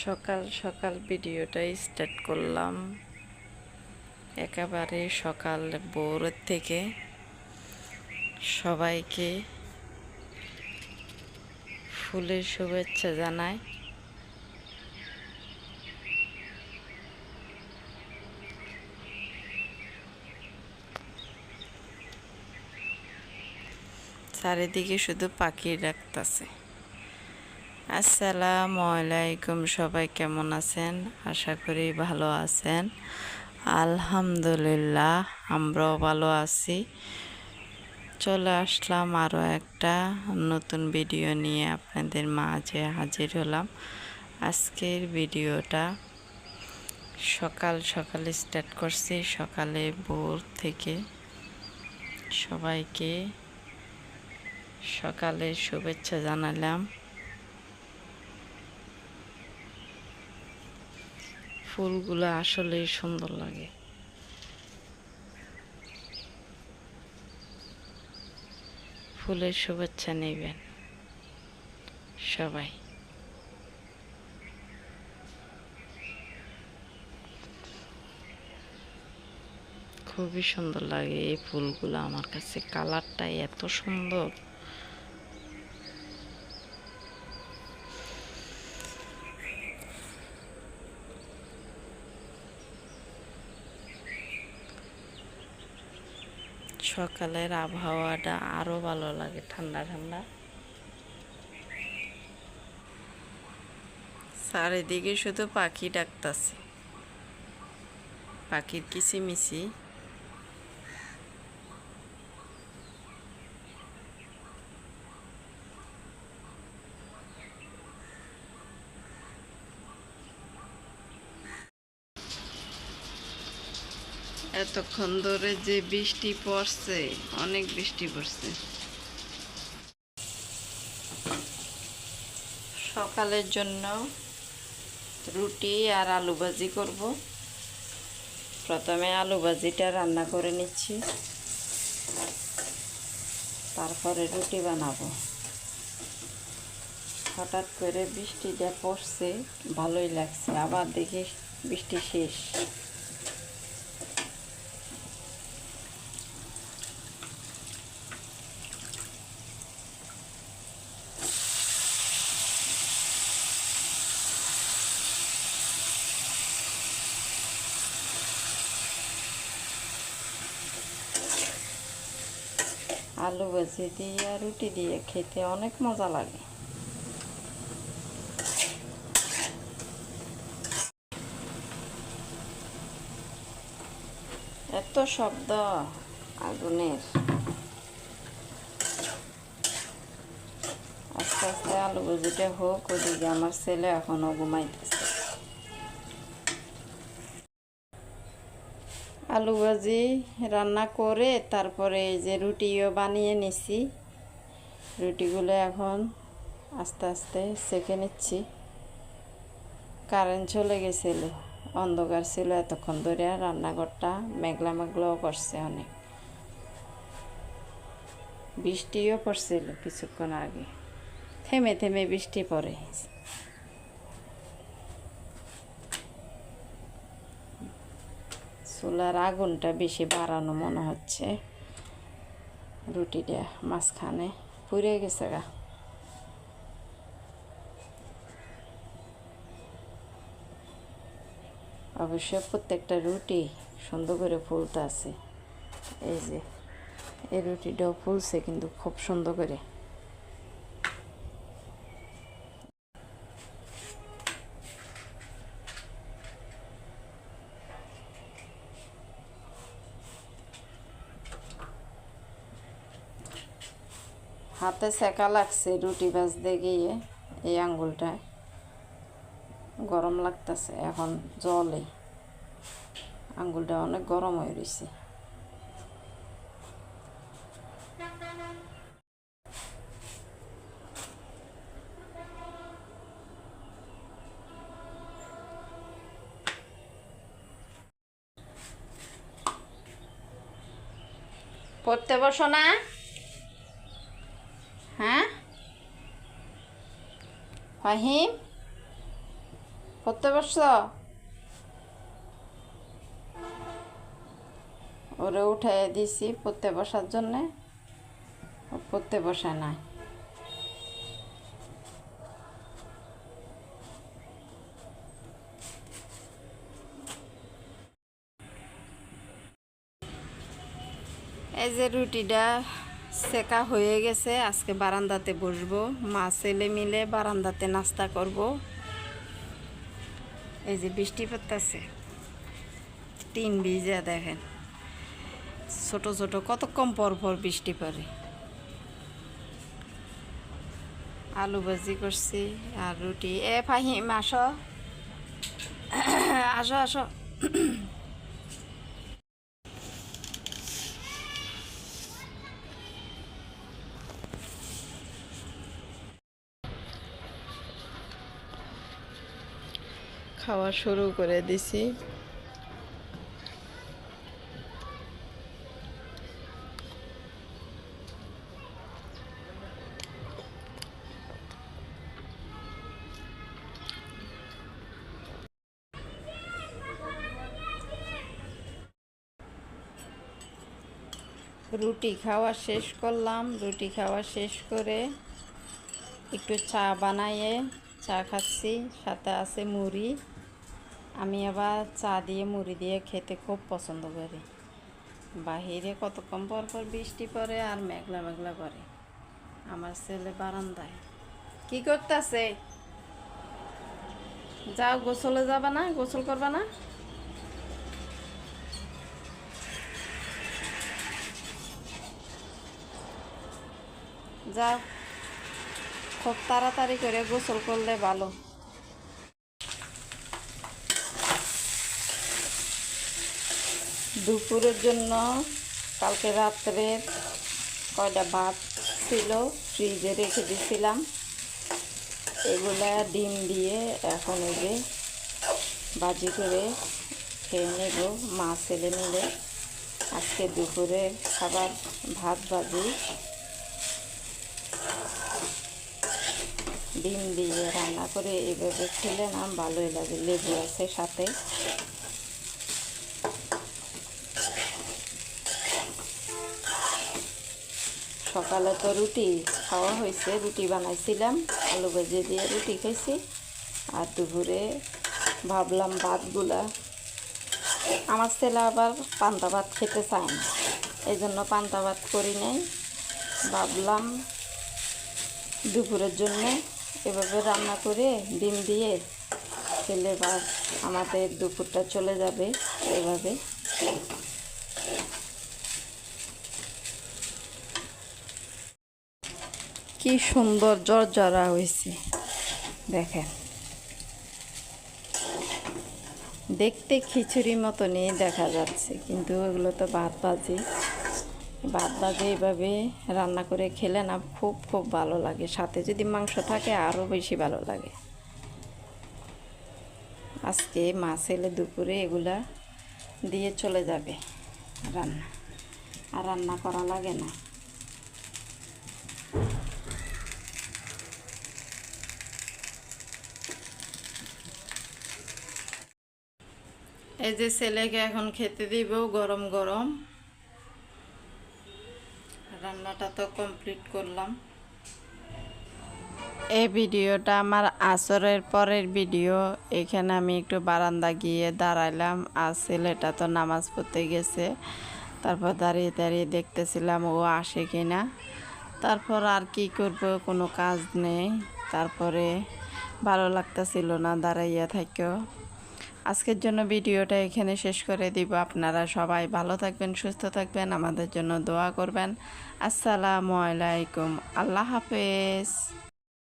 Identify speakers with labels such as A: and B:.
A: সকাল সকাল ভিডিওটা স্টার্ট করলাম একেবারে সকাল ভোরের থেকে। সবাইকে ফুলের শুভেচ্ছা জানাই। চারিদিকে শুধু পাখি ডাকতেছে। আসসালামু আলাইকুম, সবাই কেমন আছেন? আশা করি ভালো আছেন। আলহামদুলিল্লাহ, আমরাও ভালো আছি। চলে আসলাম আরও একটা নতুন ভিডিও নিয়ে আপনাদের মাঝে হাজির হলাম। আজকের ভিডিওটা সকাল সকালে স্টার্ট করছি, সকালে ভোর থেকে। সবাইকে সকালে শুভেচ্ছা জানালাম। ফুলগুলো আসলে সুন্দর লাগে। ফুলের শুভেচ্ছা নেবেন সবাই। খুবই সুন্দর লাগে এই ফুলগুলো, আমার কাছে কালারটা এত সুন্দর। সকালের আবহাওয়াটা আরো ভালো লাগে, ঠান্ডা ঠান্ডা। চারিদিকে শুধু পাখি ডাকতাছে, পাখির কিচিমিচি। এতক্ষণ ধরে যে বৃষ্টি পড়ছে, অনেক বৃষ্টি পড়ছে। সকালের জন্য রুটি আর আলু ভাজি করব। প্রথমে আলু ভাজিটা রান্না করে নিচ্ছি, তারপরে রুটি বানাবো। হঠাৎ করে বৃষ্টিটা পড়ছে, ভালোই লাগছে। আবার দেখি বৃষ্টি শেষ। আলু ভাজি দিয়ে রুটি দিয়ে খেতে অনেক মজা লাগে। এত শব্দ আগুনের। আস্তে আস্তে আলু ভাজিটা হোক, ওদিকে আমার ছেলে এখনো ঘুমাইতেছে। আলু ভাজি রান্না করে তারপরে এই যে রুটিও বানিয়ে নিছি। রুটিগুলো এখন আস্তে আস্তে সেঁকে নিচ্ছি। কারেন্ট চলে গেছিল, অন্ধকার ছিল এতক্ষণ ধরে। রান্নাঘরটা মেঘলা মেঘলাও করছে অনেক। বৃষ্টিও পড়ছিল কিছুক্ষণ আগে, থেমে থেমে বৃষ্টি পড়ে। চুলার আগুনটা বেশি বাড়ানো মনে হচ্ছে। রুটিটা মাঝখানে পুড়ে গেছে গা। অবশ্য প্রত্যেকটা রুটি সুন্দর করে ফুলতে আছে। এই যে এই রুটিটাও ফুলছে কিন্তু খুব সুন্দর করে। হাতে সেকা লাগছে রুটি ভাজতে গিয়ে। এই আঙ্গুলটা গরম লাগতেছে, এখন জলে আঙ্গুলটা অনেক গরম হয়ে রয়েছে। পড়তে বসো না? হ্যাঁ ফাহিম, পড়তে বসছ? ওরে উঠে দিছি পড়তে বসার জন্যে, পড়তে বসায় নাই। এই যে রুটিটা সেকা হয়ে গেছে, আজকে বারান্দাতে বসবো, মা ছেলে মিলে বারান্দাতে নাস্তা করব। এই যে বৃষ্টি পড়তেছে, টিন ভিজে দেখেন, ছোট ছোট কতক্ষণ পর পর বৃষ্টি পড়ে। আলু ভাজি করছি আর রুটি। এ ফাহিম আসো, আসো আসো। খাওয়া শুরু করে দিছি। রুটি খাওয়া শেষ করলাম, রুটি খাওয়া শেষ করে একটু চা বানাইয়ে চা খাচ্ছি, সাথে আছে মুড়ি। আমি আবার চা দিয়ে মুড়ি দিয়ে খেতে খুব পছন্দ করি। বাহিরে কতক্ষণ পর পর বৃষ্টি পড়ে আর মেঘলা মেঘলা করে। আমার ছেলে বারান্দায় কি করতেছে? যাও, গোসলে যাবা না? গোসল করবা না? যাও, খুব তাড়াতাড়ি করে গোসল করলে ভালো। দুপুরের জন্য কালকে রাত্রে কয়টা ভাত ছিল ফ্রিজে রেখে দিয়েছিলাম, এগুলা ডিম দিয়ে এখন এই যে ভাজি করে খেয়ে নেব মা ছেলে মিলে। আজকে দুপুরের খাবার ভাত ভাজি ডিম দিয়ে রান্না করে এভাবে খেলে না ভালোই লাগে, লেবু আছে সাথে। সকালে তো রুটি খাওয়া হয়েছে, রুটি বানাইছিলাম, আলু ভাজি দিয়ে রুটি খাইছি। আর দুপুরে ভাবলাম ভাতগুলা, আমার ছেলে আবার পান্তা ভাত খেতে চায় না, এই জন্য পান্তা ভাত করি নাই। ভাবলাম দুপুরের জন্য এভাবে রান্না করে ডিম দিয়ে খেলে ভাত আমাদের দুপুরটা চলে যাবে এভাবে। কি সুন্দর জর্জরা হয়েছে দেখেন, দেখতে খিচুড়ি মতনই দেখা যাচ্ছে, কিন্তু এগুলো তো ভাত ভাজি। ভাত ভাজি এইভাবে রান্না করে খেলে না খুব খুব ভালো লাগে, সাথে যদি মাংস থাকে আরও বেশি ভালো লাগে। আজকে মা ছেলে দুপুরে এগুলা দিয়ে চলে যাবে রান্না, আর রান্না করা লাগে না। এই যে ছেলেকে এখন খেতে দিব গরম গরম। রান্নাটা তো কমপ্লিট করলাম। এই ভিডিওটা আমার আসরের পরের ভিডিও। এখানে আমি একটু বারান্দা গিয়ে দাঁড়াইলাম, আর ছেলেটা তো নামাজ পড়তে গেছে। তারপর দাঁড়িয়ে দাঁড়িয়ে দেখতেছিলাম ও আসে কিনা। তারপর আর কি করব, কোনো কাজ নেই। তারপরে ভালো লাগতেছিল না দাঁড়াইয়া থাকেও। আজকের জন্য ভিডিওটা এখানে শেষ করে দিব। আপনারা সবাই ভালো থাকবেন, সুস্থ থাকবেন, আমাদের জন্য দোয়া করবেন। আসসালামু আলাইকুম, আল্লাহ হাফেজ।